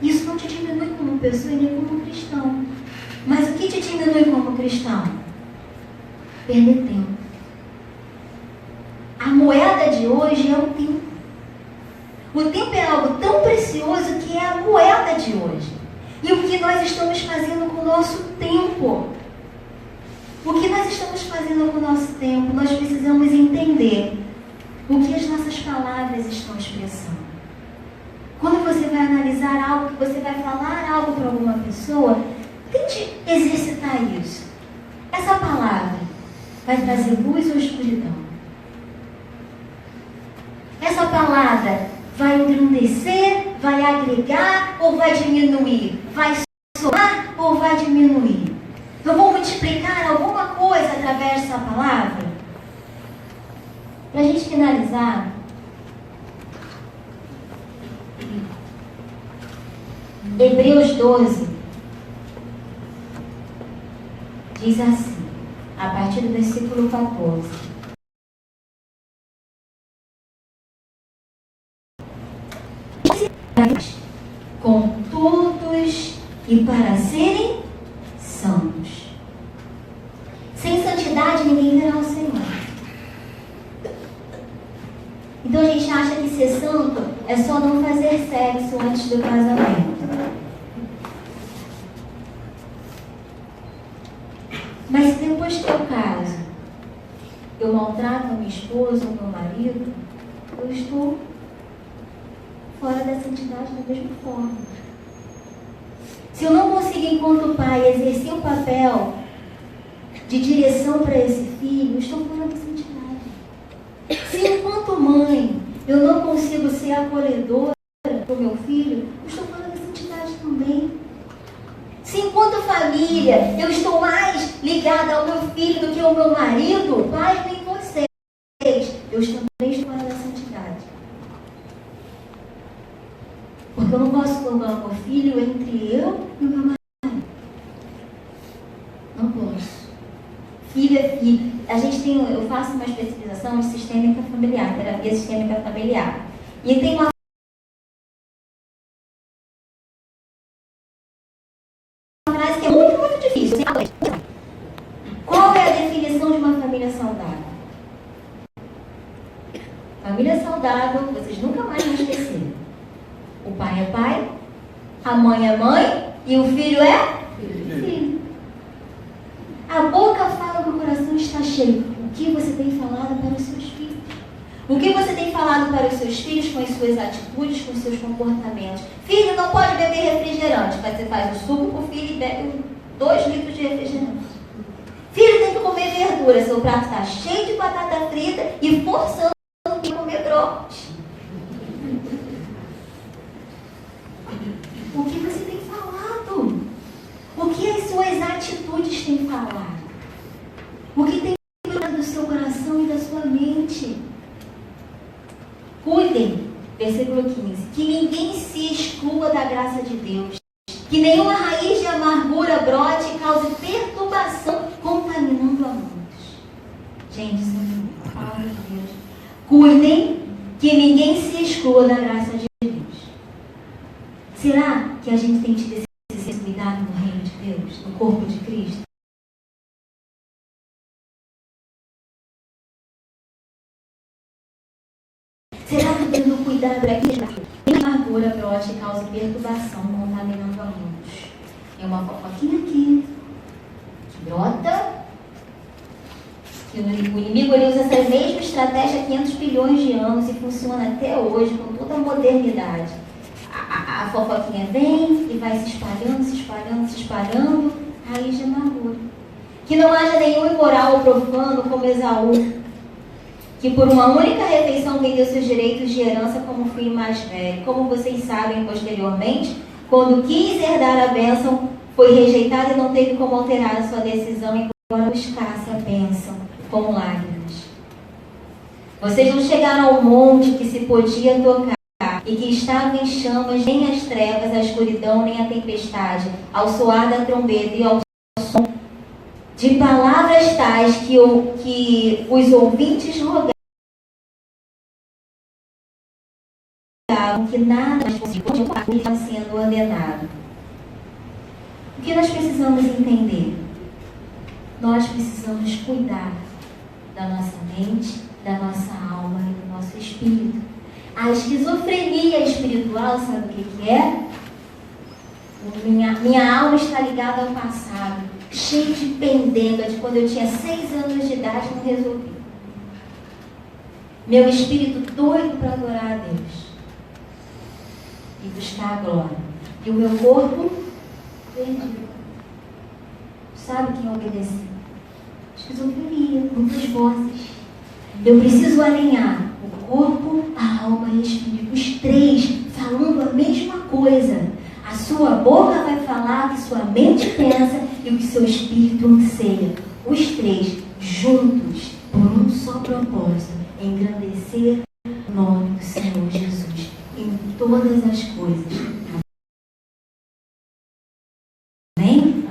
Isso não te diminui como pessoa e nem como cristão. Mas o que te diminui como cristão? Perder tempo. A moeda de hoje é o tempo. O tempo é algo tão precioso que é a moeda de hoje. E o que nós estamos fazendo com o nosso tempo? O que nós estamos fazendo com o nosso tempo? Nós precisamos entender o que as nossas palavras estão expressando. Quando você vai analisar algo, que você vai falar algo para alguma pessoa, tente exercitar isso. Essa palavra vai trazer luz ou escuridão? Essa palavra vai engrandecer, vai agregar ou vai diminuir? Vai somar ou vai diminuir? Eu vou multiplicar alguma coisa através dessa palavra? Para a gente finalizar, Hebreus 12 diz assim, a partir do versículo 14. Com todos e para serem santos. Sem santidade ninguém verá o Senhor. Então a gente acha que ser santo é só não fazer sexo antes do casamento. Mas depois que eu caso, eu maltrato a minha esposa ou meu marido, eu estou fora da santidade da mesma forma. Se eu não conseguir, enquanto pai, exercer o papel de direção para esse filho, eu estou fora da santidade. Se enquanto mãe, eu não consigo ser acolhedora para o meu filho, eu estou fora da santidade também. Se enquanto família, eu estou mais ligada ao meu filho do que ao meu marido, pai, nem vocês, eu também estou fora da santidade. Porque eu não posso colocar o meu filho entre eu e o meu marido. Não posso. Filho é filho. Eu faço uma especialização de sistêmica familiar, terapia sistêmica familiar. E tem uma frase que é muito, muito difícil. Qual é a definição de uma família saudável? Família saudável, vocês nunca mais vão esquecer. O pai é pai, a mãe é mãe e o filho é filho. A boca fala que o coração está cheio. O que você tem falado para os seus filhos? O que você tem falado para os seus filhos com as suas atitudes, com os seus comportamentos? Filho, não pode beber refrigerante. Mas você faz o suco para o filho e bebe 2 litros de refrigerante. Filho, tem que comer verdura. Seu prato está cheio de batata frita e forçando o filho a comer brócolis. O que você tem falado? O que as suas atitudes têm falado? O que tem falado do seu coração e da sua mente? Cuidem, versículo 15, que ninguém se exclua da graça de Deus, que nenhuma raiz de amargura brote e cause perturbação, contaminando a muitos. Gente, isso é a palavra de Deus. Cuidem que ninguém se exclua da graça de Deus. Será que a gente tem tido esse cuidado no reino de Deus, no corpo de Cristo? Será que tendo cuidado aqui, nem amargura brote e cause perturbação, contaminando a muitos? É uma fofoquinha aqui, que brota, que o inimigo ele usa essa mesma estratégia há 500 bilhões de anos e funciona até hoje com toda a modernidade. A fofoquinha vem e vai se espalhando, se espalhando, se espalhando, raiz de amargura. Que não haja nenhum imoral ou profano como Esaú, que por uma única refeição vendeu seus direitos de herança como filho mais velho. Como vocês sabem, posteriormente, quando quis herdar a bênção, foi rejeitado e não teve como alterar a sua decisão, embora buscasse a bênção com lágrimas. Vocês não chegaram ao monte que se podia tocar e que estava em chamas, nem as trevas, a escuridão, nem a tempestade, ao soar da trombeta e ao som de palavras tais que os ouvintes rogavam que nada mais possível estava sendo ordenado. O que nós precisamos entender? Nós precisamos cuidar da nossa mente, da nossa alma e do nosso espírito. A esquizofrenia espiritual, sabe o que é? Minha alma está ligada ao passado, cheia de pendenga de quando eu tinha 6 anos de idade e não resolvi. Meu espírito doido para adorar a Deus e buscar a glória. E o meu corpo perdido. Sabe quem obedeceu? Esquizofrenia, muitas vozes. Eu preciso alinhar o corpo, a alma e o espírito. Os 3 falando a mesma coisa. A sua boca vai falar o que sua mente pensa e o que seu espírito anseia. Os 3 juntos por um só propósito: engrandecer o nome do Senhor Jesus em todas as coisas. Amém?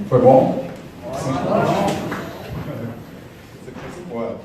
Foi bom? Sim. Você foi embora.